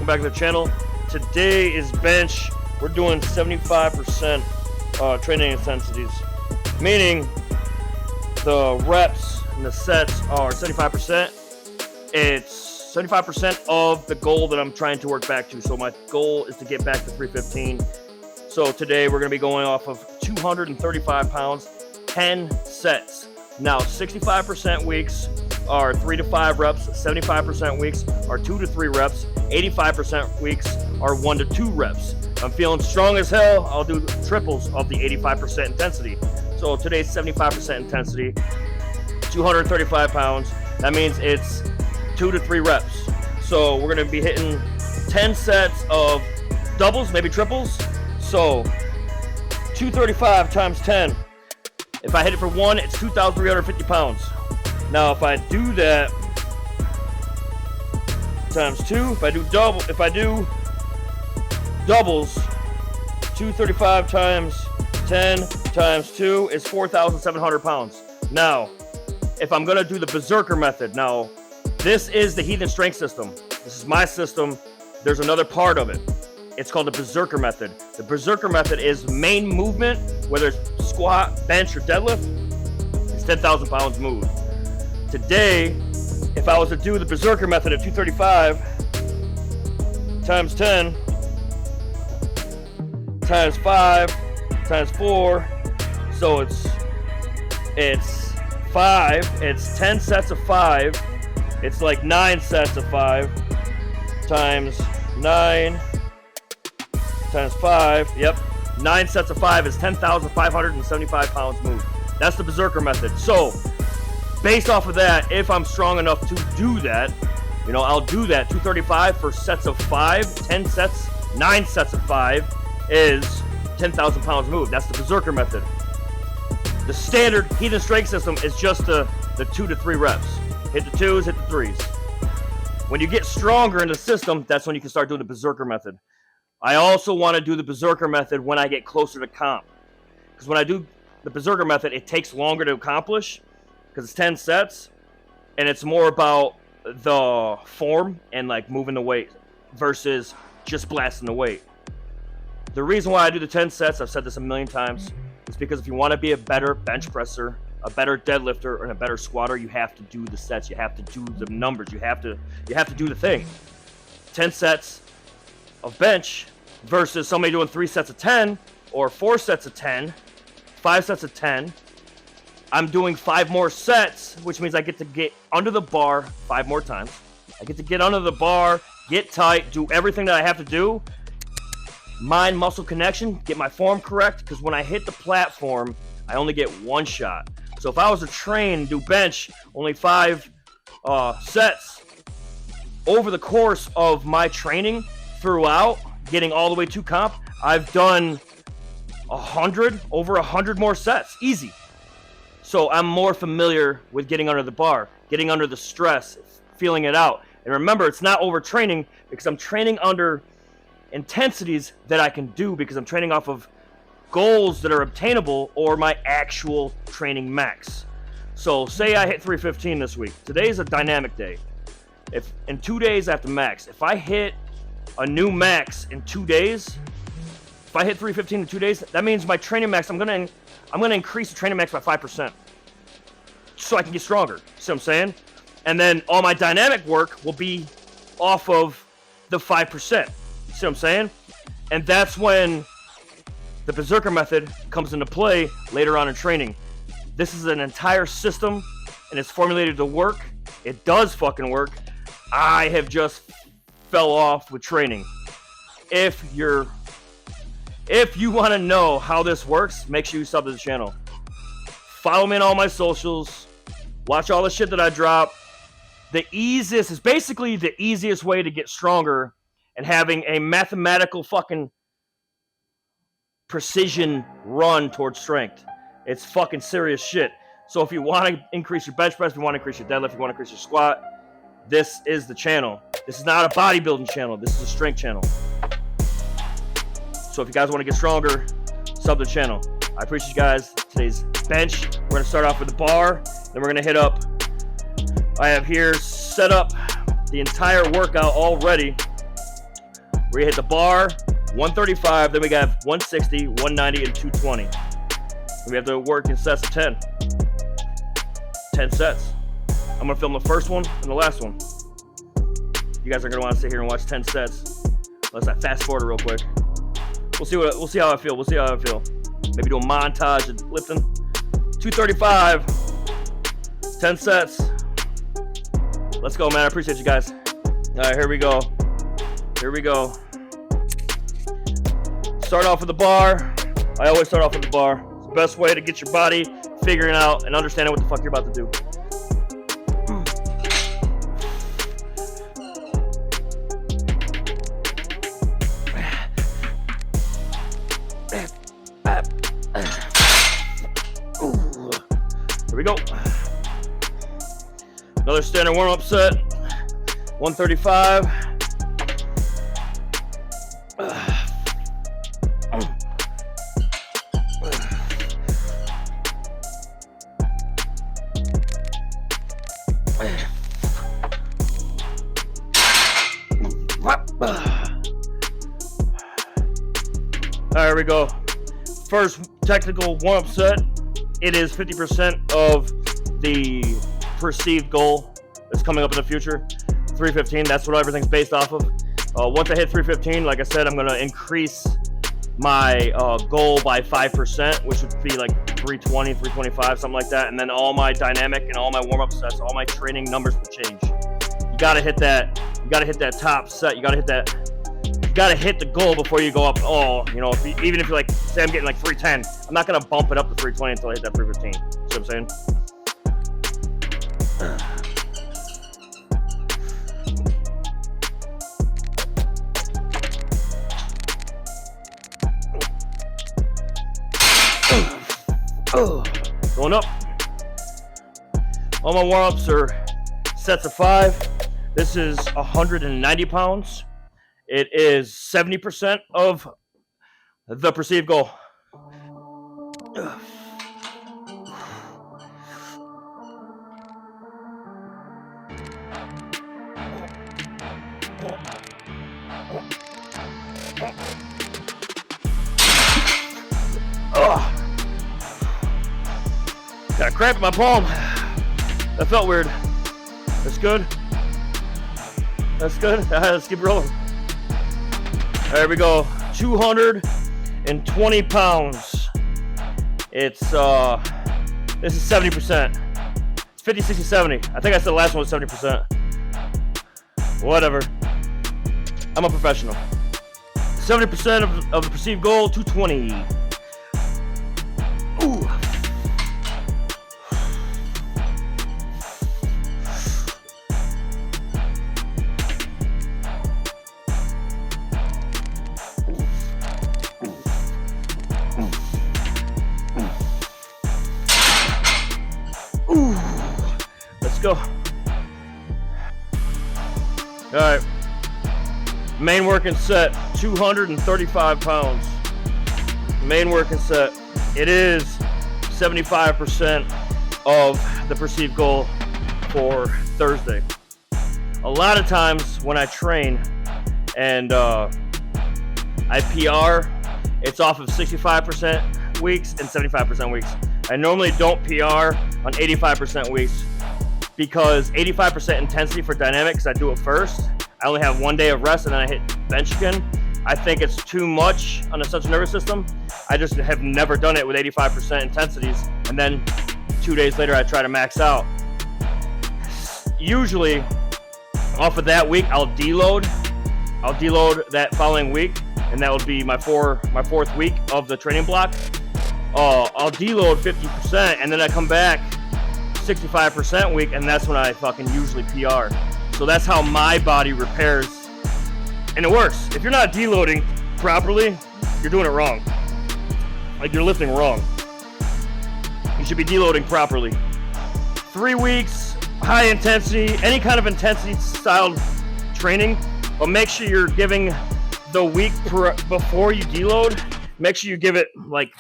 welcome back to the channel. Today is bench. We're doing 75% training intensities, meaning the reps and the sets are 75%. It's 75% of the goal that I'm trying to work back to. So my goal is to get back to 315. So today we're going to be going off of 235 pounds, 10 sets. Now 65% weeks are 3 to 5 reps, 75% weeks are 2 to 3 reps, 85% weeks are 1 to 2 reps. I'm feeling strong as hell. I'll do triples of the 85% intensity. So today's 75% intensity, 235 pounds. That means it's 2 to 3 reps. So we're gonna be hitting 10 sets of doubles, maybe triples. So 235 times 10. If I hit it for 1, it's 2,350 pounds. Now if I do that times 2, if I do doubles, 235 times 10 times 2 is 4,700 pounds. Now, if I'm gonna do the berserker method, now this is the heathen strength system. This is my system. There's another part of it. It's called the berserker method. The berserker method is main movement, whether it's squat, bench, or deadlift. It's 10,000 pounds moved. Today, if I was to do the berserker method at 235 times 10 times 5 times 4, so it's 5, it's 10 sets of 5, it's like 9 sets of 5 times 9 times 5, yep, 9 sets of 5 is 10,575 pounds moved. That's the berserker method. So based off of that, if I'm strong enough to do that, you know, I'll do that. 235 for sets of 5, 10 sets, 9 sets of 5 is 10,000 pounds moved. That's the berserker method. The standard heathen strength system is just the 2 to 3 reps. Hit the 2s, hit the 3s. When you get stronger in the system, that's when you can start doing the berserker method. I also want to do the berserker method when I get closer to comp. Because when I do the berserker method, it takes longer to accomplish because it's 10 sets, and it's more about the form and like moving the weight versus just blasting the weight. The reason why I do the 10 sets, I've said this a million times, is because if you want to be a better bench presser, a better deadlifter, and a better squatter, you have to do the sets. You have to do the numbers. You have to do the thing. 10 sets of bench versus somebody doing 3 sets of 10 or 4 sets of 10, 5 sets of 10. I'm doing 5 more sets, which means I get to get under the bar 5 more times. I get to get under the bar, get tight, do everything that I have to do. Mind-muscle connection, get my form correct, because when I hit the platform, I only get 1 shot. So if I was to train and do bench, only 5 sets, over the course of my training throughout, getting all the way to comp, I've done over 100 more sets, easy. So I'm more familiar with getting under the bar, getting under the stress, feeling it out. And remember, it's not overtraining because I'm training under intensities that I can do because I'm training off of goals that are obtainable or my actual training max. So say I hit 315 this week. Today's a dynamic day. If in 2 days I have to max. If I hit a new max in 2 days, if I hit 315 in 2 days, that means my training max, I'm gonna increase the training max by 5% so I can get stronger. See what I'm saying? And then all my dynamic work will be off of the 5%. See what I'm saying? And that's when the berserker method comes into play later on in training. This is an entire system and it's formulated to work. It does fucking work. I have just fell off with training. If you want to know how this works, make sure you sub to the channel. Follow me on all my socials. Watch all the shit that I drop. The easiest is basically the easiest way to get stronger and having a mathematical fucking precision run towards strength. It's fucking serious shit. So if you want to increase your bench press, if you want to increase your deadlift, if you want to increase your squat, this is the channel. This is not a bodybuilding channel. This is a strength channel. So if you guys want to get stronger, sub the channel. I appreciate you guys. Today's bench. We're going to start off with the bar. Then we're going to hit up. I have here set up the entire workout already. where you hit the bar, 135, then we got 160, 190, and 220. And we have to work in sets of 10. 10 sets. I'm gonna film the first one and the last one. You guys are gonna want to sit here and watch 10 sets. Let's fast forward real quick. We'll see how I feel. Maybe do a montage of lifting. 235, 10 sets. Let's go, man. I appreciate you guys. All right, here we go. Start off with the bar. I always start off with the bar. It's the best way to get your body figuring out and understanding what the fuck you're about to do. Here we go. Another standard warm-up set. 135. All right, here we go. First technical warm-up set. It is 50% of the perceived goal that's coming up in the future. 315, that's what everything's based off of. Once I hit 315, like I said, I'm gonna increase my goal by 5%, which would be like 320, 325, something like that. And then all my dynamic and all my warm-up sets, all my training numbers will change. You gotta hit that top set. You gotta hit the goal before you go up. Even if you're like, say I'm getting like 310, I'm not gonna bump it up to 320 until I hit that 315. See what I'm saying? Going up. All my warm-ups are sets of 5. This is 190 pounds. It is 70% of the perceived goal. Got a cramp in my palm. That felt weird. That's good. Let's keep rolling. There we go. 220 pounds. It's this is 70%. It's 50, 60, 70. I think I said the last one was 70%. Whatever. I'm a professional. 70% of the perceived goal, 220. Ooh. Let's go. All right. Main working set, 235 pounds. Main working set. It is 75% of the perceived goal for Thursday. A lot of times when I train and I PR, it's off of 65% weeks and 75% weeks. I normally don't PR on 85% weeks because 85% intensity for dynamics, I do it first. I only have 1 day of rest and then I hit bench again. I think it's too much on the central nervous system. I just have never done it with 85% intensities. And then 2 days later, I try to max out. Usually off of that week, I'll deload. I'll deload that following week. And that would be my fourth week of the training block. I'll deload 50% and then I come back 65% week, and that's when I fucking usually PR. So that's how my body repairs, and it works. If you're not deloading properly, you're doing it wrong. Like, you're lifting wrong. You should be deloading properly. 3 weeks, high intensity, any kind of intensity styled training, but make sure you're giving the week before you deload, make sure you give it like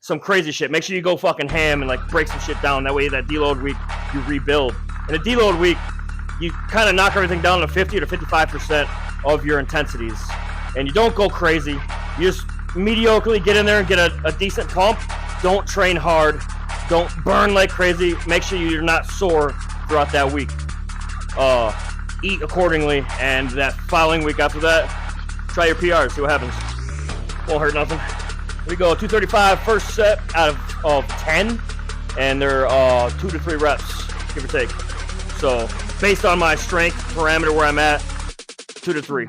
some crazy shit. Make sure you go fucking ham and like break some shit down. That way that deload week, you rebuild. In a deload week, you kind of knock everything down to 50 to 55% of your intensities. and you don't go crazy. You just mediocrely get in there and get a decent pump. Don't train hard. Don't burn like crazy. Make sure you're not sore throughout that week. Eat accordingly, and that following week after that, try your PRs, see what happens. Won't hurt nothing. Here we go, 235 first set out of 10, and they're 2 to 3 reps, give or take. So based on my strength parameter where I'm at, 2 to 3.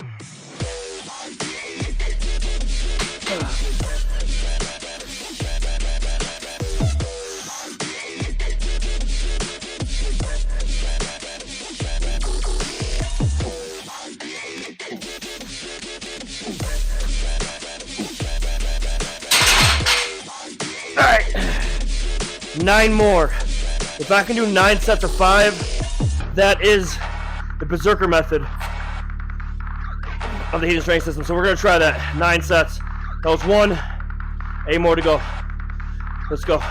All right, 9 more. If I can do 9 sets of 5, that is the berserker method of the heat and strength system. So we're gonna try that, 9 sets. That was 1, 8 more to go. Let's go.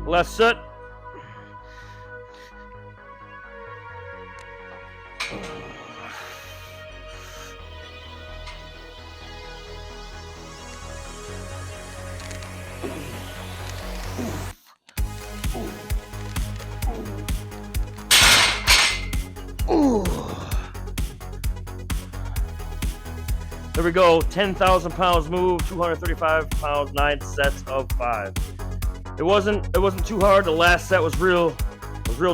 Last set. There we go. 10,000 pounds move, 235 pounds, 9 sets of 5. It wasn't too hard. The last set was real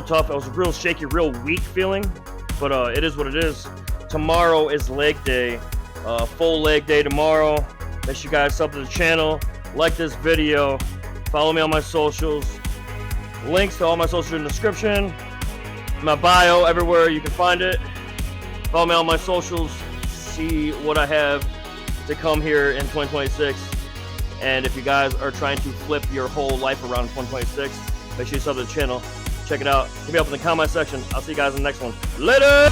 tough. It was a real shaky, real weak feeling, but it is what it is. Tomorrow is leg day, full leg day tomorrow. Make sure you guys sub to the channel, like this video, follow me on my socials. Links to all my socials in the description, my bio, everywhere you can find it. Follow me on my socials, see what I have to come here in 2026. And if you guys are trying to flip your whole life around in 2026, make sure you sub to the channel. Check it out. Hit me up in the comment section. I'll see you guys in the next one. Later!